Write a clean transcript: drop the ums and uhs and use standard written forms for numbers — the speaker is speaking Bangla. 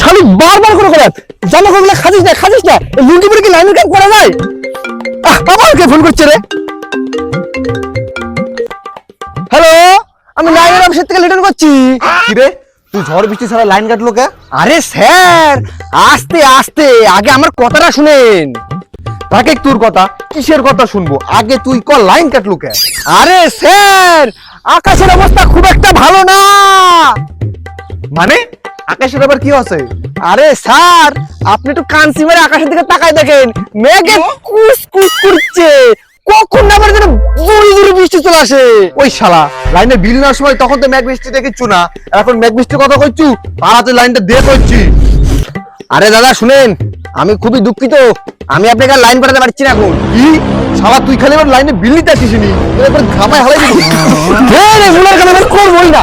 শালি বারবার করে করে জামা কাপড় খাদিস না লুঙ্গি পরে কি লাইনের কাজ করা যায়? আবার কে ফোন করছে রে? হ্যালো, আমি লাইনের অফিস থেকে রিটার্ন করছি। কি রে, তুই ঝড় বৃষ্টি ছাড়া লাইন কাটলো কে? আরে স্যার, আস্তে আস্তে আগে আমার কথাটা শুনেন। তাকে তোর কথা, কিসের কথা শুনবো? আগে তুই ক লাইন কাটলো কে? আরে স্যার, আকাশের অবস্থা খুব একটা ভালো না। মানে আকাশের আবার কি আছে? আরে স্যার, আপনি একটু কানসি মেরে আকাশের দিকে তাকায় দেখেন, মেঘে কুসকুস করছে। কখন না আবার যেন জোরে জোরে বৃষ্টি চলে আসে। ওই শালা, লাইনে বিল নেওয়ার সময় তখন তো মেঘ বৃষ্টি দেখিচ্ছু না, এখন মেঘ বৃষ্টির কথা কইছু, পাড়াতে লাইনটা দিয়ে কইছি। আরে দাদা শুনেন, আমি খুবই দুঃখিত, আমি আপনাকে আর লাইন পাঠাতে পারছি না এখন। কি শালা, তুই খালি এবার লাইনে বিল নিতে আসিস নি, এবার ঘামায় হালাই দিবি। হ্যাঁ রে, মুলার কাছে করবোই না।